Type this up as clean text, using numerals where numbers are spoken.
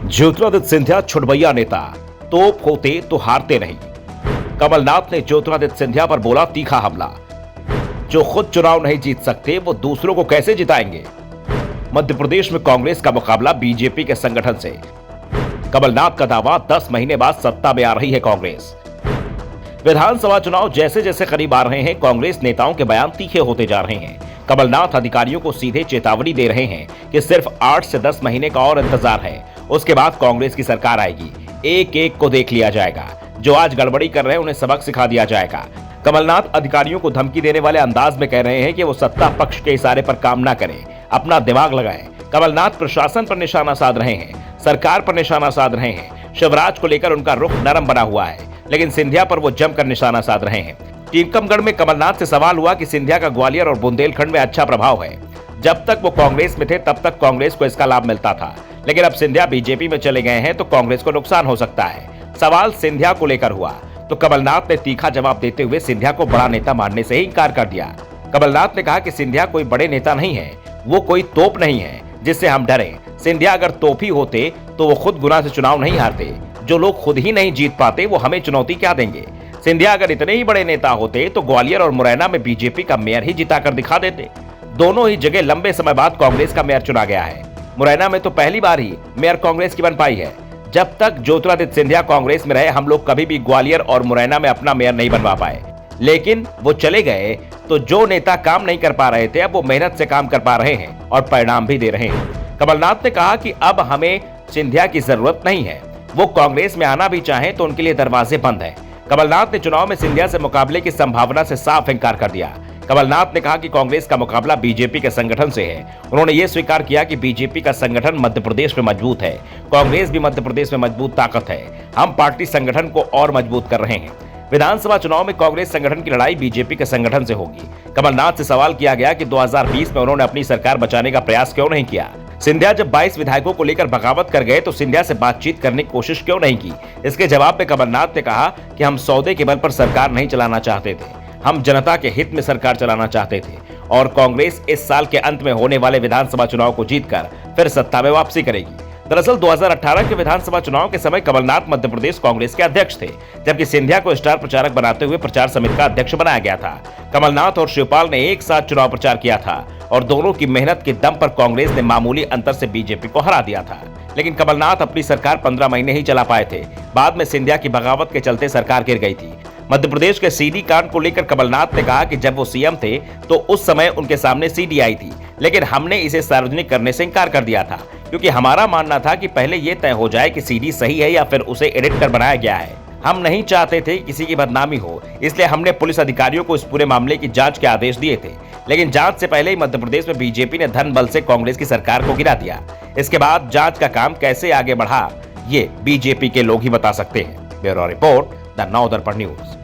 ज्योतिरादित्य सिंधिया छुटभैया नेता, तोप होते तो हारते नहीं। कमलनाथ ने ज्योतिरादित्य सिंधिया पर बोला तीखा हमला। जो खुद चुनाव नहीं जीत सकते वो दूसरों को कैसे जिताएंगे। मध्य प्रदेश में कांग्रेस का मुकाबला बीजेपी के संगठन से। कमलनाथ का दावा 10 महीने बाद सत्ता में आ रही है कांग्रेस। विधानसभा चुनाव जैसे जैसे करीब आ रहे हैं, कांग्रेस नेताओं के बयान तीखे होते जा रहे हैं। कमलनाथ अधिकारियों को सीधे चेतावनी दे रहे हैं कि सिर्फ 8 से 10 महीने का और इंतजार है, उसके बाद कांग्रेस की सरकार आएगी। एक एक को देख लिया जाएगा, जो आज गड़बड़ी कर रहे हैं उन्हें सबक सिखा दिया जाएगा। कमलनाथ अधिकारियों को धमकी देने वाले अंदाज में कह रहे हैं कि वो सत्ता पक्ष के इशारे पर काम ना करें, अपना दिमाग लगाएं। कमलनाथ प्रशासन पर निशाना साध रहे हैं, सरकार पर निशाना साध रहे हैं। शिवराज को लेकर उनका रुख नरम बना हुआ है, लेकिन सिंधिया पर वो जमकर निशाना साध रहे हैं। टीकमगढ़ में कमलनाथ से सवाल हुआ कि सिंधिया का ग्वालियर और बुंदेलखंड में अच्छा प्रभाव है। जब तक वो कांग्रेस में थे तब तक कांग्रेस को इसका लाभ मिलता था, लेकिन अब सिंधिया बीजेपी में चले गए हैं तो कांग्रेस को नुकसान हो सकता है। सवाल सिंधिया को लेकर हुआ तो कमलनाथ ने तीखा जवाब देते हुए सिंधिया को बड़ा नेता मानने से ही इंकार कर दिया। कमलनाथ ने कहा कि सिंधिया कोई बड़े नेता नहीं है, वो कोई तोप नहीं है जिससे हम डरें। सिंधिया अगर तोप ही होते तो वो खुद गुना से चुनाव नहीं हारते। जो लोग खुद ही नहीं जीत पाते वो हमें चुनौती क्या देंगे। सिंधिया अगर इतने ही बड़े नेता होते तो ग्वालियर और मुरैना में बीजेपी का मेयर ही जिताकर दिखा देते। दोनों ही जगह लंबे समय बाद कांग्रेस का मेयर चुना गया है। मुरैना में तो पहली बार ही मेयर कांग्रेस की बन पाई है। जब तक ज्योतिरादित्य सिंधिया कांग्रेस में रहे, हम लोग कभी भी ग्वालियर और मुरैना में अपना मेयर नहीं बनवा पाए, लेकिन वो चले गए तो जो नेता काम नहीं कर पा रहे थे अब वो मेहनत से काम कर पा रहे हैं और परिणाम भी दे रहे हैं। कमलनाथ ने कहा कि अब हमें सिंधिया की जरूरत नहीं है, वो कांग्रेस में आना भी चाहें तो उनके लिए दरवाजे बंद हैं। कमलनाथ ने चुनाव में सिंधिया से मुकाबले की संभावना से साफ इंकार कर दिया। कमलनाथ ने कहा कि कांग्रेस का मुकाबला बीजेपी के संगठन से है। उन्होंने ये स्वीकार किया कि बीजेपी का संगठन मध्य प्रदेश में मजबूत है, कांग्रेस भी मध्य प्रदेश में मजबूत ताकत है। हम पार्टी संगठन को और मजबूत कर रहे हैं। विधानसभा चुनाव में कांग्रेस संगठन की लड़ाई बीजेपी के संगठन से होगी। कमलनाथ से सवाल किया गया कि 2020 में उन्होंने अपनी सरकार बचाने का प्रयास क्यों नहीं किया। सिंधिया जब 22 विधायकों को लेकर बगावत कर गए तो सिंधिया से बातचीत करने की कोशिश क्यों नहीं की। इसके जवाब में कमलनाथ ने कहा कि हम सौदे के बल पर सरकार नहीं चलाना चाहते थे, हम जनता के हित में सरकार चलाना चाहते थे और कांग्रेस इस साल के अंत में होने वाले विधानसभा चुनाव को जीतकर फिर सत्ता में वापसी करेगी। दरअसल 2018 के विधानसभा चुनाव के समय कमलनाथ मध्य प्रदेश कांग्रेस के अध्यक्ष थे, जबकि सिंधिया को स्टार प्रचारक बनाते हुए प्रचार समिति का अध्यक्ष बनाया गया था। कमलनाथ और शिवपाल ने एक साथ चुनाव प्रचार किया था और दोनों की मेहनत के दम पर कांग्रेस ने मामूली अंतर से बीजेपी को हरा दिया था। लेकिन कमलनाथ अपनी सरकार 15 महीने ही चला पाए थे। बाद में सिंधिया की बगावत के चलते सरकार गिर गई थी। मध्य प्रदेश के सीडी कांड को लेकर कमलनाथ ने कहा कि जब वो सीएम थे तो उस समय उनके सामने सीडी आई थी, लेकिन हमने इसे सार्वजनिक करने से इंकार कर दिया था, क्योंकि हमारा मानना था कि पहले ये तय हो जाए कि सीडी सही है या फिर उसे एडिट कर बनाया गया है। हम नहीं चाहते थे किसी की बदनामी हो, इसलिए हमने पुलिस अधिकारियों को इस पूरे मामले की जांच के आदेश दिए थे। लेकिन जांच से पहले ही मध्य प्रदेश में बीजेपी ने धन बल से कांग्रेस की सरकार को गिरा दिया। इसके बाद जांच का काम कैसे आगे बढ़ा ये बीजेपी के लोग ही बता सकते हैं। ब्यूरो रिपोर्ट, द नव दर्पण न्यूज।